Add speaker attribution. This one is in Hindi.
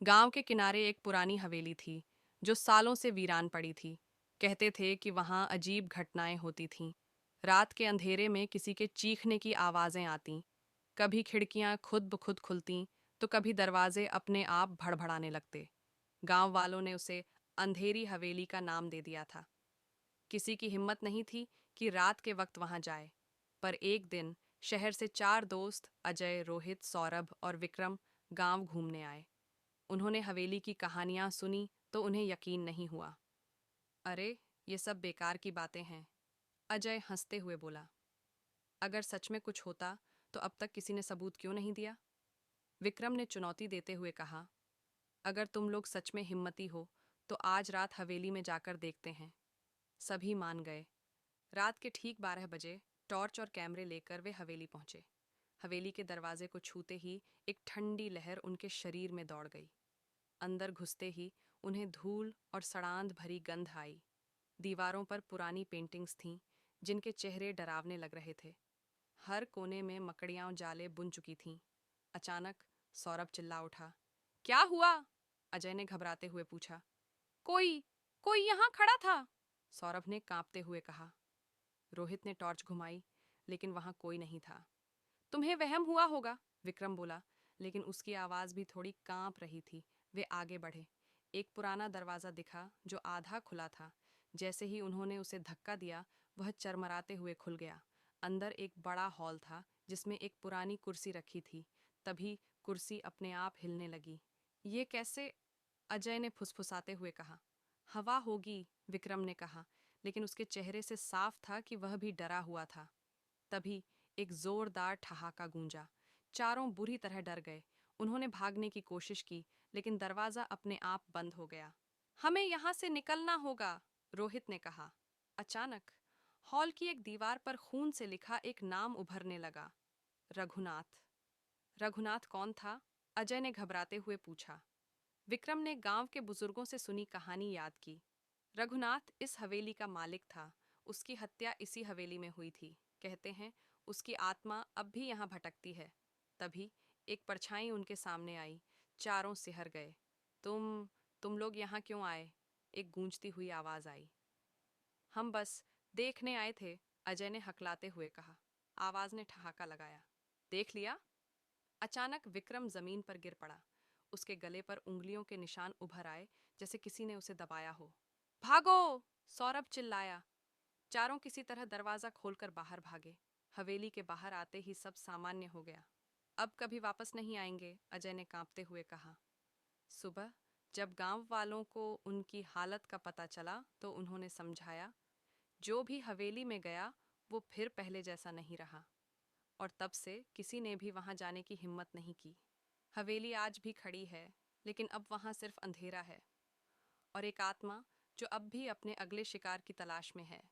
Speaker 1: गांव के किनारे एक पुरानी हवेली थी जो सालों से वीरान पड़ी थी। कहते थे कि वहां अजीब घटनाएं होती थीं। रात के अंधेरे में किसी के चीखने की आवाजें आतीं। कभी खिड़कियां खुद ब खुद खुलतीं तो कभी दरवाजे अपने आप भड़भड़ाने लगते। गांव वालों ने उसे अंधेरी हवेली का नाम दे दिया था। किसी की हिम्मत नहीं थी कि रात के वक्त वहां जाए। पर एक दिन शहर से चार दोस्त अजय, रोहित, सौरभ और विक्रम गांव घूमने आए। उन्होंने हवेली की कहानियां सुनी तो उन्हें यकीन नहीं हुआ। अरे, ये सब बेकार की बातें हैं, अजय हंसते हुए बोला। अगर सच में कुछ होता तो अब तक किसी ने सबूत क्यों नहीं दिया? विक्रम ने चुनौती देते हुए कहा, अगर तुम लोग सच में हिम्मती हो तो आज रात हवेली में जाकर देखते हैं। सभी मान गए। रात के ठीक 12 बजे टॉर्च और कैमरे लेकर वे हवेली पहुंचे। हवेली के दरवाजे को छूते ही एक ठंडी लहर उनके शरीर में दौड़ गई। अंदर घुसते ही उन्हें धूल और सड़ांध भरी गंध आई। दीवारों पर पुरानी पेंटिंग्स थीं जिनके चेहरे डरावने लग रहे थे। हर कोने में मकड़ियां जाले बुन चुकी थीं। अचानक सौरभ चिल्ला उठा, क्या हुआ? अजय ने घबराते हुए पूछा। कोई कोई यहाँ खड़ा था, सौरभ ने कांपते हुए कहा। रोहित ने टॉर्च घुमाई, लेकिन वहां कोई नहीं था। तुम्हें वहम हुआ होगा, विक्रम बोला, लेकिन उसकी आवाज भी थोड़ी कांप रही थी। वे आगे बढ़े। एक पुराना दरवाजा दिखा जो आधा खुला था। जैसे ही उन्होंने उसे धक्का दिया, वह चरमराते हुए खुल गया। अंदर एक बड़ा हॉल था जिसमें एक पुरानी कुर्सी रखी थी। तभी कुर्सी अपने आप हिलने लगी। ये कैसे? अजय ने फुसफुसाते हुए कहा। हवा होगी, विक्रम ने कहा, लेकिन उसके चेहरे से साफ था कि वह भी डरा हुआ था। तभी एक जोरदार ठहाका गूंजा। चारों बुरी तरह डर गए। उन्होंने भागने की कोशिश की, लेकिन दरवाजा अपने आप बंद हो गया। हमें यहां से निकलना होगा, रोहित ने कहा। अचानक हॉल की एक दीवार पर खून से लिखा एक नाम उभरने लगा, रघुनाथ। रघुनाथ कौन था? अजय ने घबराते हुए पूछा। विक्रम ने गांव के बुजुर्गों से सुनी कहानी याद की। रघुनाथ इस हवेली का मालिक था। उसकी हत्या इसी हवेली में हुई थी। कहते हैं उसकी आत्मा अब भी यहाँ भटकती है। तभी एक परछाई उनके सामने आई। चारों सिहर गए। तुम लोग यहाँ क्यों आए? एक गूंजती हुई आवाज आई। हम बस देखने आए थे, अजय ने हकलाते हुए कहा। आवाज ने ठहाका लगाया। देख लिया? अचानक विक्रम जमीन पर गिर पड़ा। उसके गले पर उंगलियों के निशान उभर आए, जैसे किसी ने उसे दबाया हो। भागो! सौरभ चिल्लाया। चारों किसी तरह दरवाजा खोलकर बाहर भागे। हवेली के बाहर आते ही सब सामान्य हो गया। अब कभी वापस नहीं आएंगे, अजय ने कांपते हुए कहा। सुबह जब गांव वालों को उनकी हालत का पता चला तो उन्होंने समझाया, जो भी हवेली में गया वो फिर पहले जैसा नहीं रहा। और तब से किसी ने भी वहां जाने की हिम्मत नहीं की। हवेली आज भी खड़ी है, लेकिन अब वहां सिर्फ अंधेरा है और एक आत्मा जो अब भी अपने अगले शिकार की तलाश में है।